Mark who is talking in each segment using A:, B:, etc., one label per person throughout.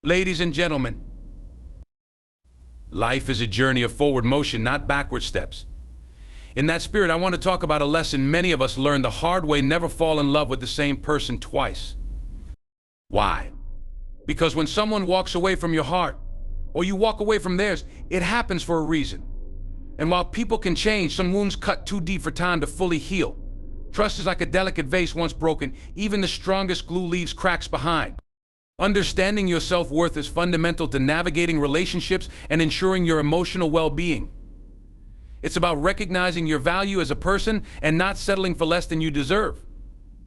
A: Ladies and gentlemen, life is a journey of forward motion, not backward steps. In that spirit, I want to talk about a lesson many of us learn the hard way: never fall in love with the same person twice. Why? Because when someone walks away from your heart, or you walk away from theirs, it happens for a reason. And while people can change, some wounds cut too deep for time to fully heal. Trust is like a delicate vase once broken. Even the strongest glue leaves cracks behind. Understanding your self-worth is fundamental to navigating relationships and ensuring your emotional well-being. It's about recognizing your value as a person and not settling for less than you deserve.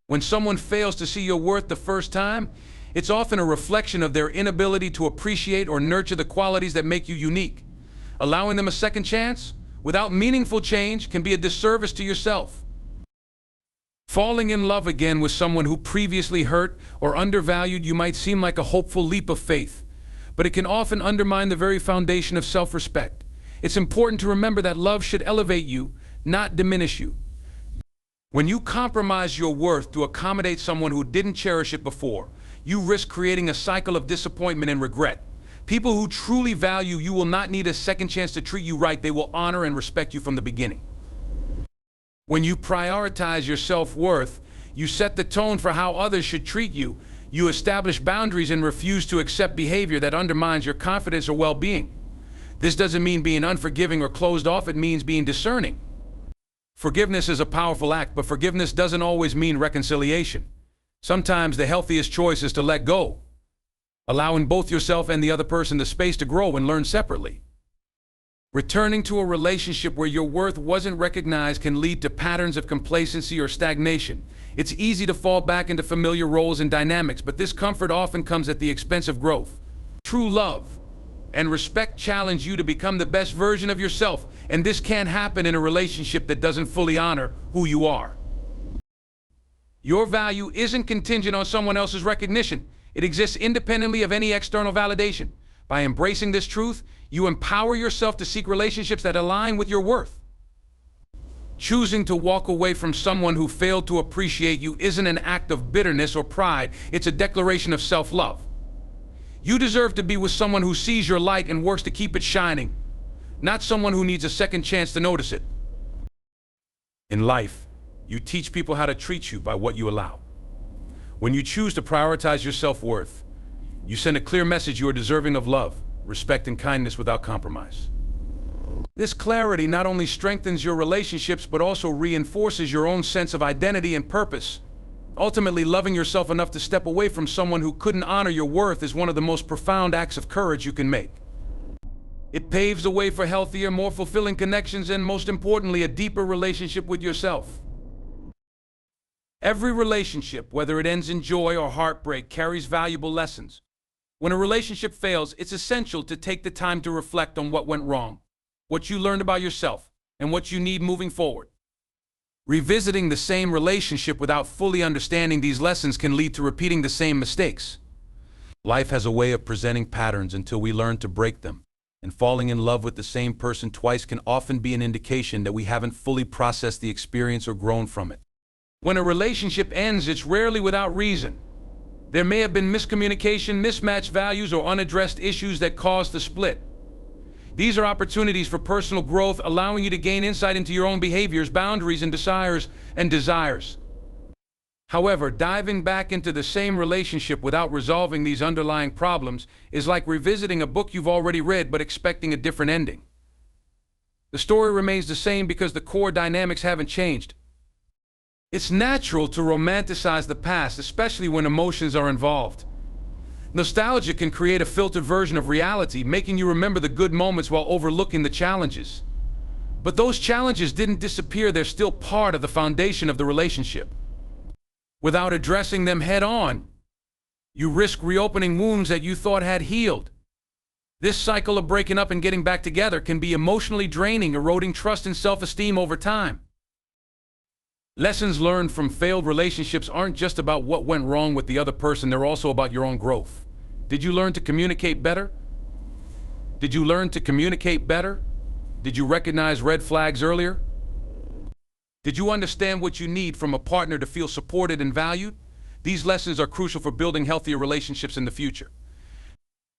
A: When someone fails to see your worth the first time, it's often a reflection of their inability to appreciate or nurture the qualities that make you unique. Allowing them a second chance without meaningful change can be a disservice to yourself. Falling in love again with someone who previously hurt or undervalued you might seem like a hopeful leap of faith, but it can often undermine the very foundation of self-respect. It's important to remember that love should elevate you, not diminish you. When you compromise your worth to accommodate someone who didn't cherish it before, you risk creating a cycle of disappointment and regret. People who truly value you will not need a second chance to treat you right. They will honor and respect you from the beginning. When you prioritize your self-worth, you set the tone for how others should treat you. You establish boundaries and refuse to accept behavior that undermines your confidence or well-being. This doesn't mean being unforgiving or closed off. It means being discerning. Forgiveness is a powerful act, but forgiveness doesn't always mean reconciliation. Sometimes the healthiest choice is to let go, allowing both yourself and the other person the space to grow and learn separately. Returning to a relationship where your worth wasn't recognized can lead to patterns of complacency or stagnation. It's easy to fall back into familiar roles and dynamics, but this comfort often comes at the expense of growth. True love and respect challenge you to become the best version of yourself, and this can't happen in a relationship that doesn't fully honor who you are. Your value isn't contingent on someone else's recognition. It exists independently of any external validation. By embracing this truth, you empower yourself to seek relationships that align with your worth. Choosing to walk away from someone who failed to appreciate you isn't an act of bitterness or pride. It's a declaration of self-love. You deserve to be with someone who sees your light and works to keep it shining, not someone who needs a second chance to notice it. In life, you teach people how to treat you by what you allow. When you choose to prioritize your self-worth, you send a clear message: you are deserving of love, respect, and kindness without compromise. This clarity not only strengthens your relationships, but also reinforces your own sense of identity and purpose. Ultimately, loving yourself enough to step away from someone who couldn't honor your worth is one of the most profound acts of courage you can make. It paves the way for healthier, more fulfilling connections and, most importantly, a deeper relationship with yourself. Every relationship, whether it ends in joy or heartbreak, carries valuable lessons. When a relationship fails, it's essential to take the time to reflect on what went wrong, what you learned about yourself, and what you need moving forward. Revisiting the same relationship without fully understanding these lessons can lead to repeating the same mistakes. Life has a way of presenting patterns until we learn to break them, and falling in love with the same person twice can often be an indication that we haven't fully processed the experience or grown from it. When a relationship ends, it's rarely without reason. There may have been miscommunication, mismatched values, or unaddressed issues that caused the split. These are opportunities for personal growth, allowing you to gain insight into your own behaviors, boundaries, and desires. However, diving back into the same relationship without resolving these underlying problems is like revisiting a book you've already read but expecting a different ending. The story remains the same because the core dynamics haven't changed. It's natural to romanticize the past, especially when emotions are involved. Nostalgia can create a filtered version of reality, making you remember the good moments while overlooking the challenges. But those challenges didn't disappear. They're still part of the foundation of the relationship. Without addressing them head-on, you risk reopening wounds that you thought had healed. This cycle of breaking up and getting back together can be emotionally draining, eroding trust and self-esteem over time. Lessons learned from failed relationships aren't just about what went wrong with the other person, they're also about your own growth. Did you learn to communicate better? Did you learn to communicate better? Did you recognize red flags earlier? Did you understand what you need from a partner to feel supported and valued? These lessons are crucial for building healthier relationships in the future.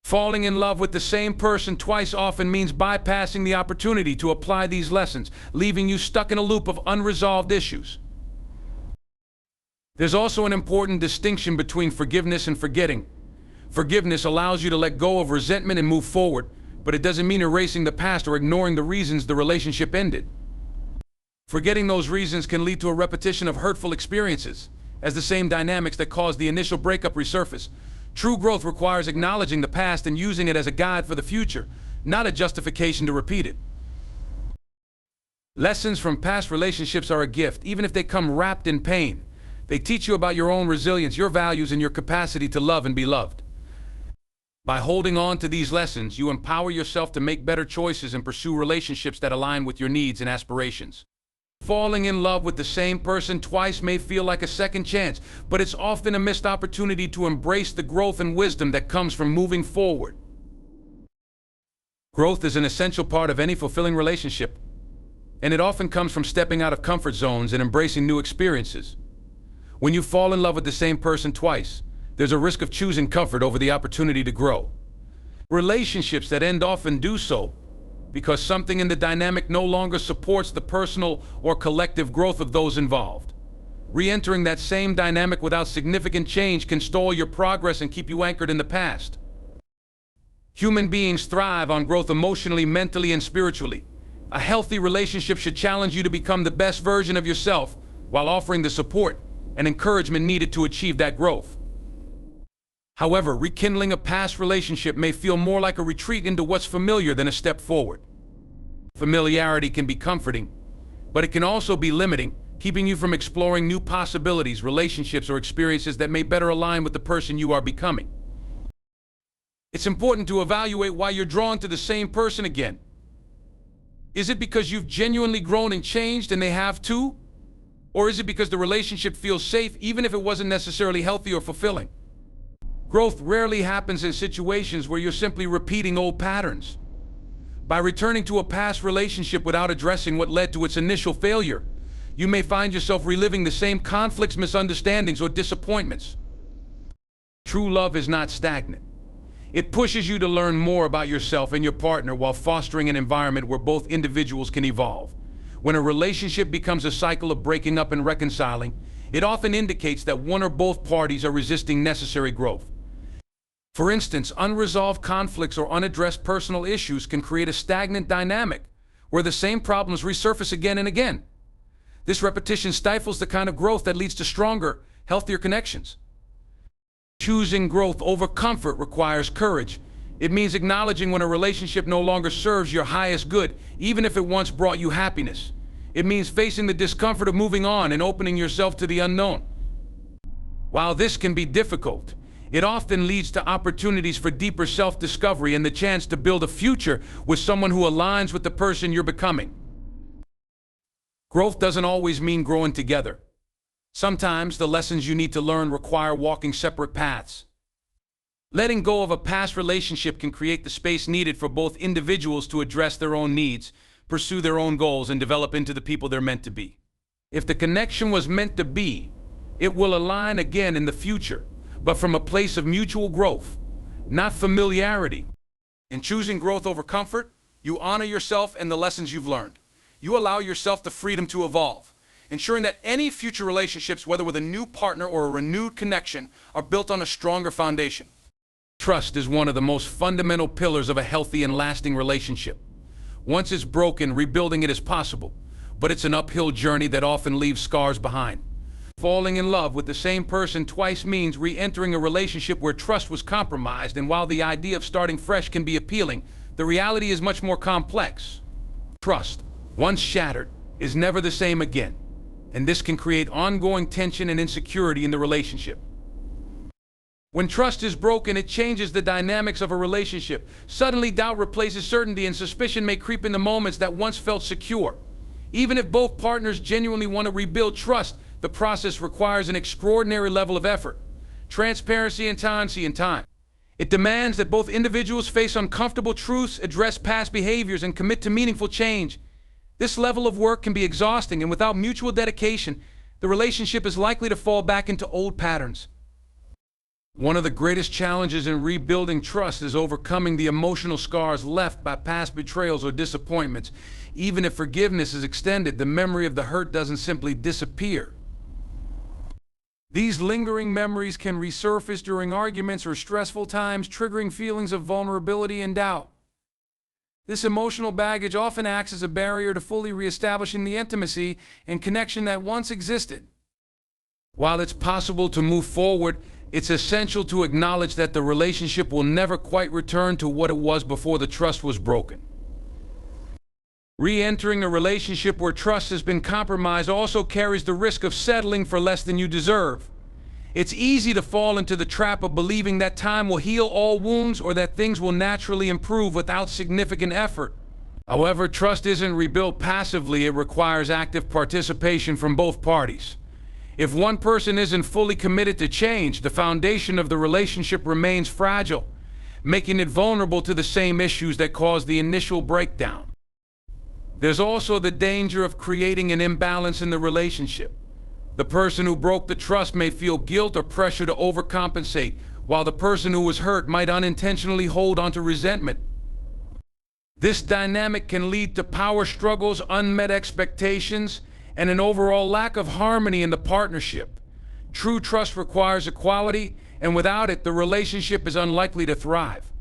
A: Falling in love with the same person twice often means bypassing the opportunity to apply these lessons, leaving you stuck in a loop of unresolved issues. There's also an important distinction between forgiveness and forgetting. Forgiveness allows you to let go of resentment and move forward, but it doesn't mean erasing the past or ignoring the reasons the relationship ended. Forgetting those reasons can lead to a repetition of hurtful experiences, as the same dynamics that caused the initial breakup resurface. True growth requires acknowledging the past and using it as a guide for the future, not a justification to repeat it. Lessons from past relationships are a gift, even if they come wrapped in pain. They teach you about your own resilience, your values, and your capacity to love and be loved. By holding on to these lessons, you empower yourself to make better choices and pursue relationships that align with your needs and aspirations. Falling in love with the same person twice may feel like a second chance, but it's often a missed opportunity to embrace the growth and wisdom that comes from moving forward. Growth is an essential part of any fulfilling relationship, and it often comes from stepping out of comfort zones and embracing new experiences. When you fall in love with the same person twice, there's a risk of choosing comfort over the opportunity to grow. Relationships that end often do so because something in the dynamic no longer supports the personal or collective growth of those involved. Re-entering that same dynamic without significant change can stall your progress and keep you anchored in the past. Human beings thrive on growth emotionally, mentally, and spiritually. A healthy relationship should challenge you to become the best version of yourself while offering the support and encouragement needed to achieve that growth. However, rekindling a past relationship may feel more like a retreat into what's familiar than a step forward. Familiarity can be comforting, but it can also be limiting, keeping you from exploring new possibilities, relationships, or experiences that may better align with the person you are becoming. It's important to evaluate why you're drawn to the same person again. Is it because you've genuinely grown and changed and they have too? Or is it because the relationship feels safe even if it wasn't necessarily healthy or fulfilling? Growth rarely happens in situations where you're simply repeating old patterns. By returning to a past relationship without addressing what led to its initial failure, you may find yourself reliving the same conflicts, misunderstandings, or disappointments. True love is not stagnant. It pushes you to learn more about yourself and your partner while fostering an environment where both individuals can evolve. When a relationship becomes a cycle of breaking up and reconciling, it often indicates that one or both parties are resisting necessary growth. For instance, unresolved conflicts or unaddressed personal issues can create a stagnant dynamic where the same problems resurface again and again. This repetition stifles the kind of growth that leads to stronger, healthier connections. Choosing growth over comfort requires courage. It means acknowledging when a relationship no longer serves your highest good, even if it once brought you happiness. It means facing the discomfort of moving on and opening yourself to the unknown. While this can be difficult, it often leads to opportunities for deeper self-discovery and the chance to build a future with someone who aligns with the person you're becoming. Growth doesn't always mean growing together. Sometimes the lessons you need to learn require walking separate paths. Letting go of a past relationship can create the space needed for both individuals to address their own needs, pursue their own goals, and develop into the people they're meant to be. If the connection was meant to be, it will align again in the future, but from a place of mutual growth, not familiarity. In choosing growth over comfort, you honor yourself and the lessons you've learned. You allow yourself the freedom to evolve, ensuring that any future relationships, whether with a new partner or a renewed connection, are built on a stronger foundation. Trust is one of the most fundamental pillars of a healthy and lasting relationship. Once it's broken, rebuilding it is possible, but it's an uphill journey that often leaves scars behind. Falling in love with the same person twice means re-entering a relationship where trust was compromised, and while the idea of starting fresh can be appealing, the reality is much more complex. Trust, once shattered, is never the same again, and this can create ongoing tension and insecurity in the relationship. When trust is broken, it changes the dynamics of a relationship. Suddenly, doubt replaces certainty, and suspicion may creep into moments that once felt secure. Even if both partners genuinely want to rebuild trust, the process requires an extraordinary level of effort, transparency, and time. It demands that both individuals face uncomfortable truths, address past behaviors, and commit to meaningful change. This level of work can be exhausting, and without mutual dedication, the relationship is likely to fall back into old patterns. One of the greatest challenges in rebuilding trust is overcoming the emotional scars left by past betrayals or disappointments. Even if forgiveness is extended, the memory of the hurt doesn't simply disappear. These lingering memories can resurface during arguments or stressful times, triggering feelings of vulnerability and doubt. This emotional baggage often acts as a barrier to fully reestablishing the intimacy and connection that once existed. While it's possible to move forward, it's essential to acknowledge that the relationship will never quite return to what it was before the trust was broken. Re-entering a relationship where trust has been compromised also carries the risk of settling for less than you deserve. It's easy to fall into the trap of believing that time will heal all wounds or that things will naturally improve without significant effort. However, trust isn't rebuilt passively. It requires active participation from both parties. If one person isn't fully committed to change, the foundation of the relationship remains fragile, making it vulnerable to the same issues that caused the initial breakdown. There's also the danger of creating an imbalance in the relationship. The person who broke the trust may feel guilt or pressure to overcompensate, while the person who was hurt might unintentionally hold onto resentment. This dynamic can lead to power struggles, unmet expectations, and an overall lack of harmony in the partnership. True trust requires equality, and without it, the relationship is unlikely to thrive.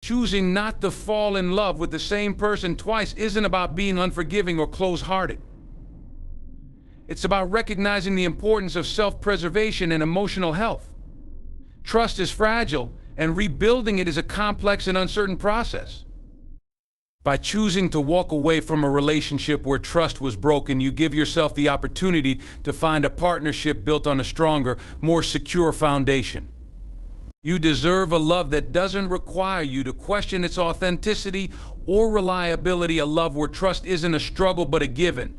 A: Choosing not to fall in love with the same person twice isn't about being unforgiving or close-hearted. It's about recognizing the importance of self-preservation and emotional health. Trust is fragile, and rebuilding it is a complex and uncertain process. By choosing to walk away from a relationship where trust was broken, you give yourself the opportunity to find a partnership built on a stronger, more secure foundation. You deserve a love that doesn't require you to question its authenticity or reliability, a love where trust isn't a struggle but a given.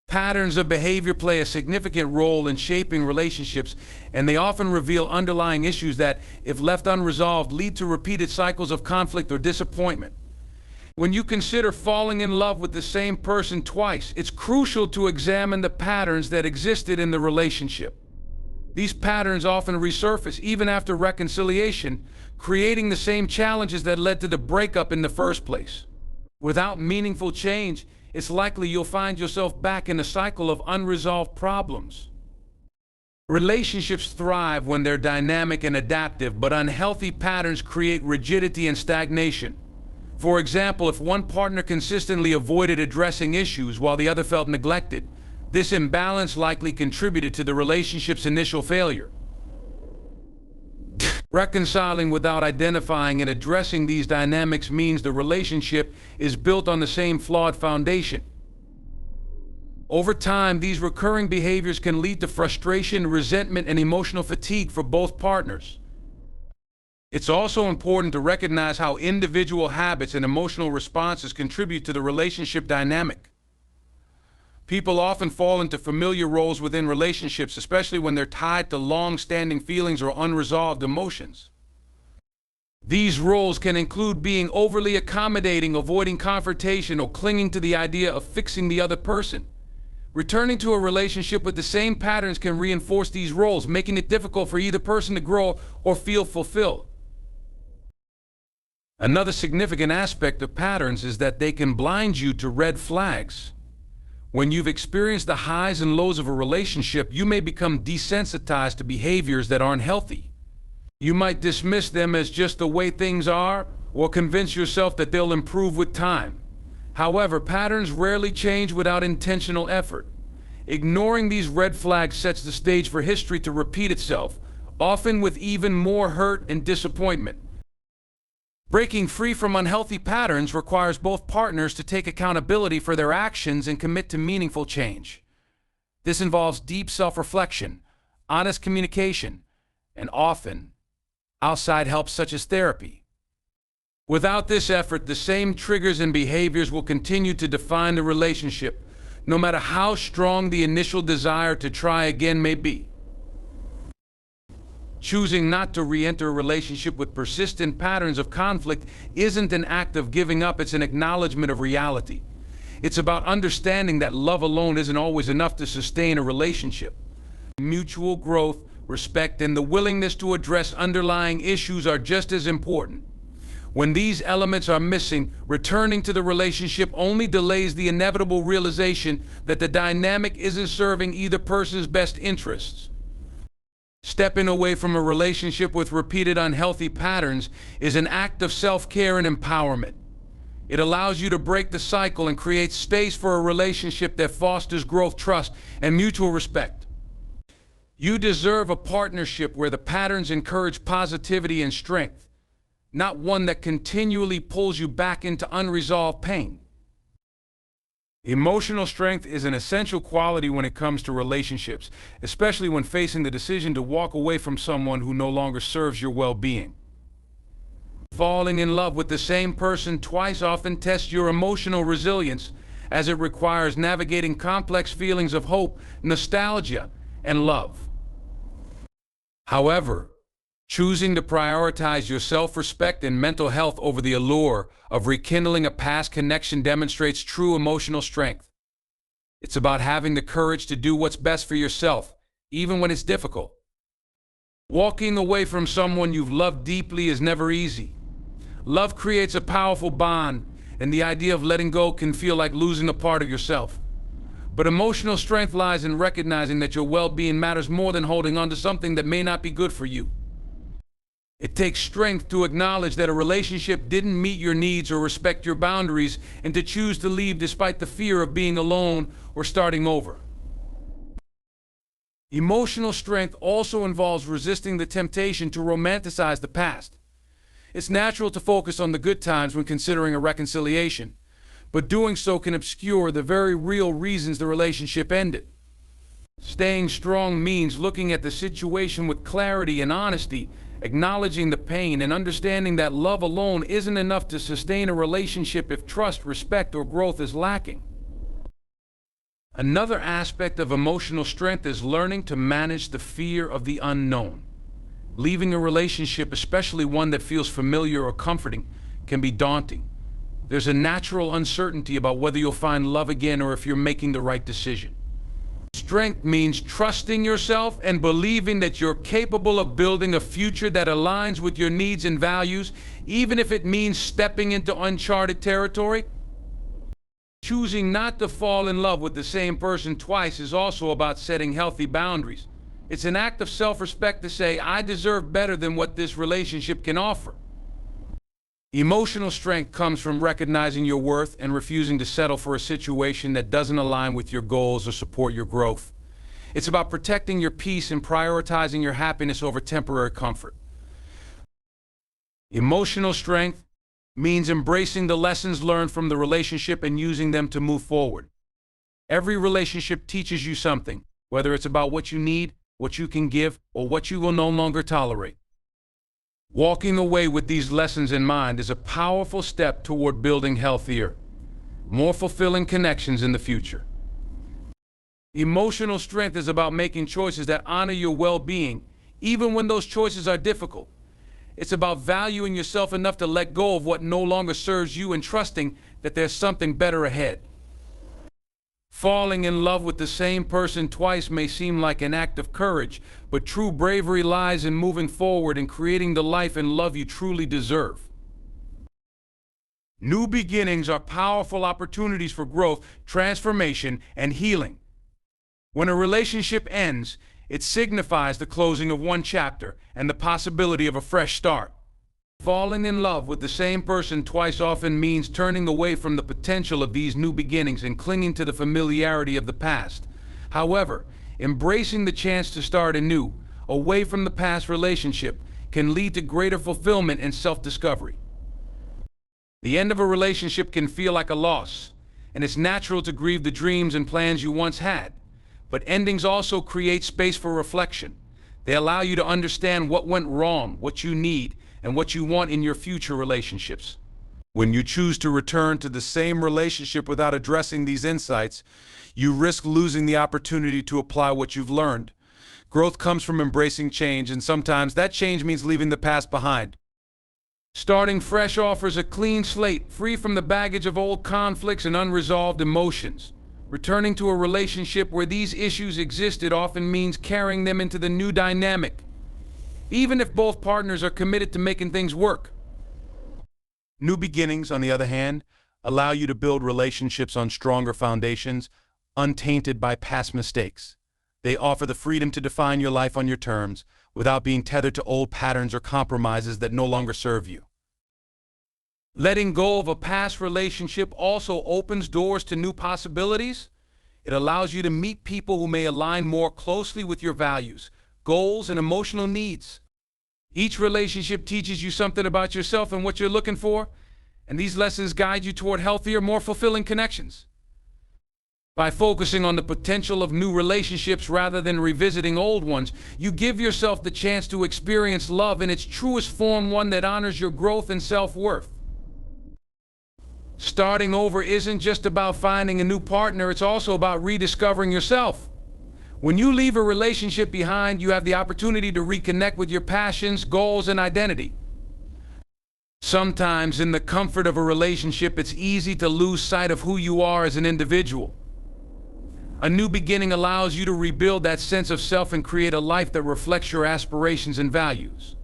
A: Patterns of behavior play a significant role in shaping relationships, and they often reveal underlying issues that, if left unresolved, lead to repeated cycles of conflict or disappointment. When you consider falling in love with the same person twice, it's crucial to examine the patterns that existed in the relationship. These patterns often resurface even after reconciliation, creating the same challenges that led to the breakup in the first place. Without meaningful change, it's likely you'll find yourself back in a cycle of unresolved problems. Relationships thrive when they're dynamic and adaptive, but unhealthy patterns create rigidity and stagnation. For example, if one partner consistently avoided addressing issues while the other felt neglected, this imbalance likely contributed to the relationship's initial failure. Reconciling without identifying and addressing these dynamics means the relationship is built on the same flawed foundation. Over time, these recurring behaviors can lead to frustration, resentment, and emotional fatigue for both partners. It's also important to recognize how individual habits and emotional responses contribute to the relationship dynamic. People often fall into familiar roles within relationships, especially when they're tied to long-standing feelings or unresolved emotions. These roles can include being overly accommodating, avoiding confrontation, or clinging to the idea of fixing the other person. Returning to a relationship with the same patterns can reinforce these roles, making it difficult for either person to grow or feel fulfilled. Another significant aspect of patterns is that they can blind you to red flags. When you've experienced the highs and lows of a relationship, you may become desensitized to behaviors that aren't healthy. You might dismiss them as just the way things are, or convince yourself that they'll improve with time. However, patterns rarely change without intentional effort. Ignoring these red flags sets the stage for history to repeat itself, often with even more hurt and disappointment. Breaking free from unhealthy patterns requires both partners to take accountability for their actions and commit to meaningful change. This involves deep self-reflection, honest communication, and often outside help such as therapy. Without this effort, the same triggers and behaviors will continue to define the relationship, no matter how strong the initial desire to try again may be. Choosing not to re-enter a relationship with persistent patterns of conflict isn't an act of giving up, it's an acknowledgement of reality. It's about understanding that love alone isn't always enough to sustain a relationship. Mutual growth, respect, and the willingness to address underlying issues are just as important. When these elements are missing, returning to the relationship only delays the inevitable realization that the dynamic isn't serving either person's best interests. Stepping away from a relationship with repeated unhealthy patterns is an act of self-care and empowerment. It allows you to break the cycle and create space for a relationship that fosters growth, trust, and mutual respect. You deserve a partnership where the patterns encourage positivity and strength, not one that continually pulls you back into unresolved pain. Emotional strength is an essential quality when it comes to relationships, especially when facing the decision to walk away from someone who no longer serves your well-being. Falling in love with the same person twice often tests your emotional resilience, as it requires navigating complex feelings of hope, nostalgia, and love. However, choosing to prioritize your self-respect and mental health over the allure of rekindling a past connection demonstrates true emotional strength. It's about having the courage to do what's best for yourself, even when it's difficult. Walking away from someone you've loved deeply is never easy. Love creates a powerful bond, and the idea of letting go can feel like losing a part of yourself. But emotional strength lies in recognizing that your well-being matters more than holding on to something that may not be good for you. It takes strength to acknowledge that a relationship didn't meet your needs or respect your boundaries, and to choose to leave despite the fear of being alone or starting over. Emotional strength also involves resisting the temptation to romanticize the past. It's natural to focus on the good times when considering a reconciliation, but doing so can obscure the very real reasons the relationship ended. Staying strong means looking at the situation with clarity and honesty, acknowledging the pain and understanding that love alone isn't enough to sustain a relationship if trust, respect, or growth is lacking. Another aspect of emotional strength is learning to manage the fear of the unknown. Leaving a relationship, especially one that feels familiar or comforting, can be daunting. There's a natural uncertainty about whether you'll find love again or if you're making the right decision. Strength means trusting yourself and believing that you're capable of building a future that aligns with your needs and values, even if it means stepping into uncharted territory. Choosing not to fall in love with the same person twice is also about setting healthy boundaries. It's an act of self-respect to say, I deserve better than what this relationship can offer. Emotional strength comes from recognizing your worth and refusing to settle for a situation that doesn't align with your goals or support your growth. It's about protecting your peace and prioritizing your happiness over temporary comfort. Emotional strength means embracing the lessons learned from the relationship and using them to move forward. Every relationship teaches you something, whether it's about what you need, what you can give, or what you will no longer tolerate. Walking away with these lessons in mind is a powerful step toward building healthier, more fulfilling connections in the future. Emotional strength is about making choices that honor your well-being, even when those choices are difficult. It's about valuing yourself enough to let go of what no longer serves you and trusting that there's something better ahead. Falling in love with the same person twice may seem like an act of courage, but true bravery lies in moving forward and creating the life and love you truly deserve. New beginnings are powerful opportunities for growth, transformation, and healing. When a relationship ends, it signifies the closing of one chapter and the possibility of a fresh start. Falling in love with the same person twice often means turning away from the potential of these new beginnings and clinging to the familiarity of the past. However, embracing the chance to start anew, away from the past relationship, can lead to greater fulfillment and self-discovery. The end of a relationship can feel like a loss, and it's natural to grieve the dreams and plans you once had. But endings also create space for reflection. They allow you to understand what went wrong, what you need, and what you want in your future relationships. When you choose to return to the same relationship without addressing these insights, you risk losing the opportunity to apply what you've learned. Growth comes from embracing change, and sometimes that change means leaving the past behind. Starting fresh offers a clean slate, free from the baggage of old conflicts and unresolved emotions. Returning to a relationship where these issues existed often means carrying them into the new dynamic, even if both partners are committed to making things work. New beginnings, on the other hand, allow you to build relationships on stronger foundations, untainted by past mistakes. They offer the freedom to define your life on your terms, without being tethered to old patterns or compromises that no longer serve you. Letting go of a past relationship also opens doors to new possibilities. It allows you to meet people who may align more closely with your values, goals, and emotional needs. Each relationship teaches you something about yourself and what you're looking for, and these lessons guide you toward healthier, more fulfilling connections. By focusing on the potential of new relationships rather than revisiting old ones, you give yourself the chance to experience love in its truest form, one that honors your growth and self-worth. Starting over isn't just about finding a new partner, it's also about rediscovering yourself. When you leave a relationship behind, you have the opportunity to reconnect with your passions, goals, and identity. Sometimes, in the comfort of a relationship, it's easy to lose sight of who you are as an individual. A new beginning allows you to rebuild that sense of self and create a life that reflects your aspirations and values.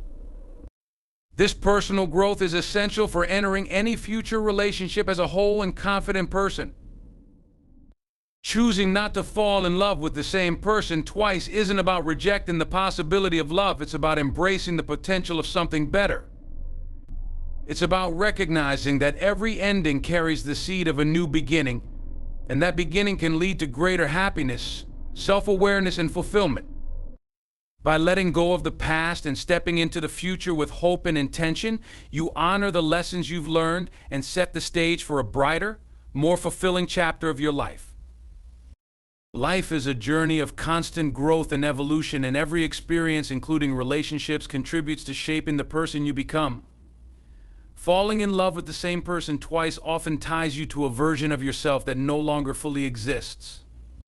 A: This personal growth is essential for entering any future relationship as a whole and confident person. Choosing not to fall in love with the same person twice isn't about rejecting the possibility of love, it's about embracing the potential of something better. It's about recognizing that every ending carries the seed of a new beginning, and that beginning can lead to greater happiness, self-awareness, and fulfillment. By letting go of the past and stepping into the future with hope and intention, you honor the lessons you've learned and set the stage for a brighter, more fulfilling chapter of your life. Life is a journey of constant growth and evolution, and every experience, including relationships, contributes to shaping the person you become. Falling in love with the same person twice often ties you to a version of yourself that no longer fully exists.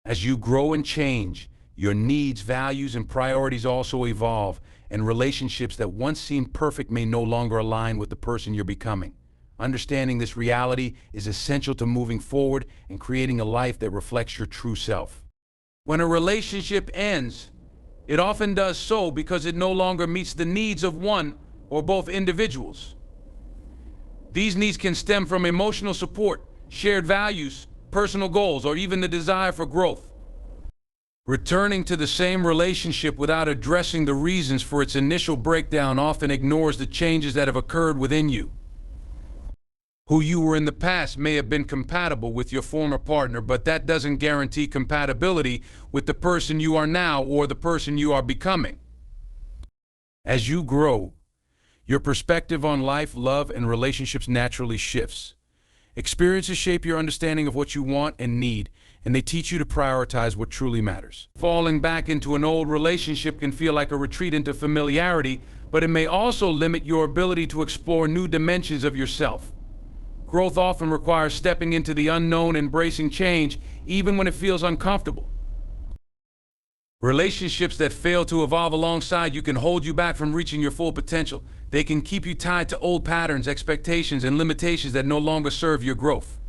A: As you grow and change, your needs, values, and priorities also evolve, and relationships that once seemed perfect may no longer align with the person you're becoming. Understanding this reality is essential to moving forward and creating a life that reflects your true self. When a relationship ends, it often does so because it no longer meets the needs of one or both individuals. These needs can stem from emotional support, shared values, personal goals, or even the desire for growth. Returning to the same relationship without addressing the reasons for its initial breakdown often ignores the changes that have occurred within you. Who you were in the past may have been compatible with your former partner, but that doesn't guarantee compatibility with the person you are now or the person you are becoming. As you grow, your perspective on life, love, and relationships naturally shifts. Experiences shape your understanding of what you want and need, and they teach you to prioritize what truly matters. Falling back into an old relationship can feel like a retreat into familiarity, but it may also limit your ability to explore new dimensions of yourself. Growth often requires stepping into the unknown, embracing change, even when it feels uncomfortable. Relationships that fail to evolve alongside you can hold you back from reaching your full potential. They can keep you tied to old patterns, expectations, and limitations that no longer serve your growth.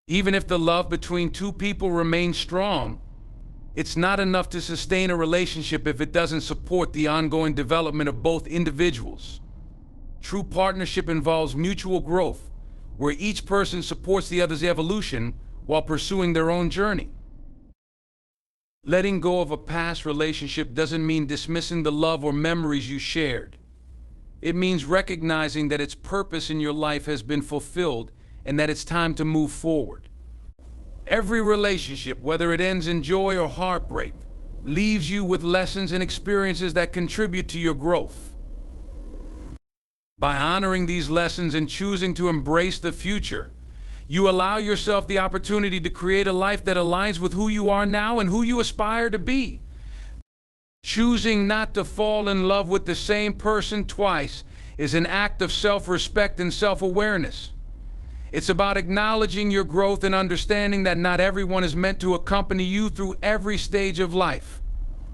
A: Even if the love between two people remains strong, it's not enough to sustain a relationship if it doesn't support the ongoing development of both individuals. True partnership involves mutual growth, where each person supports the other's evolution while pursuing their own journey. Letting go of a past relationship doesn't mean dismissing the love or memories you shared. It means recognizing that its purpose in your life has been fulfilled and that it's time to move forward. Every relationship, whether it ends in joy or heartbreak, leaves you with lessons and experiences that contribute to your growth. By honoring these lessons and choosing to embrace the future, you allow yourself the opportunity to create a life that aligns with who you are now and who you aspire to be. Choosing not to fall in love with the same person twice is an act of self-respect and self-awareness. It's about acknowledging your growth and understanding that not everyone is meant to accompany you through every stage of life.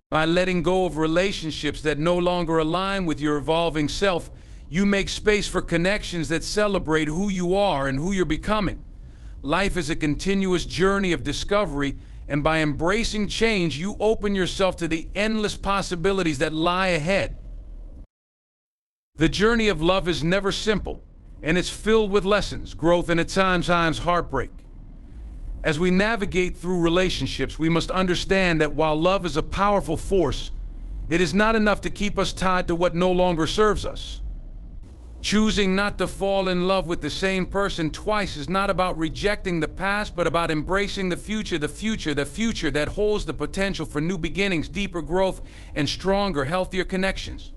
A: By letting go of relationships that no longer align with your evolving self, you make space for connections that celebrate who you are and who you're becoming. Life is a continuous journey of discovery, and by embracing change, you open yourself to the endless possibilities that lie ahead. The journey of love is never simple, and it's filled with lessons, growth, and at times heartbreak. As we navigate through relationships, we must understand that while love is a powerful force, it is not enough to keep us tied to what no longer serves us. Choosing not to fall in love with the same person twice is not about rejecting the past, but about embracing the future that holds the potential for new beginnings, deeper growth, and stronger, healthier connections.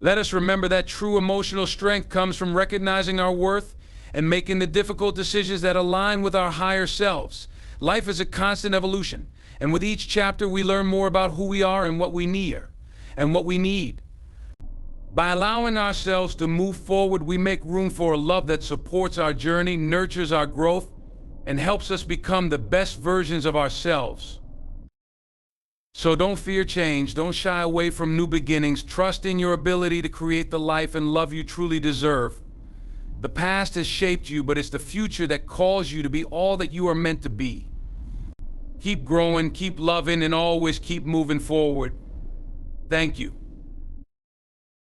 A: Let us remember that true emotional strength comes from recognizing our worth and making the difficult decisions that align with our higher selves. Life is a constant evolution, and with each chapter we learn more about who we are and what we need. By allowing ourselves to move forward, we make room for a love that supports our journey, nurtures our growth, and helps us become the best versions of ourselves. So don't fear change, don't shy away from new beginnings, trust in your ability to create the life and love you truly deserve. The past has shaped you, but it's the future that calls you to be all that you are meant to be. Keep growing, keep loving, and always keep moving forward. Thank you.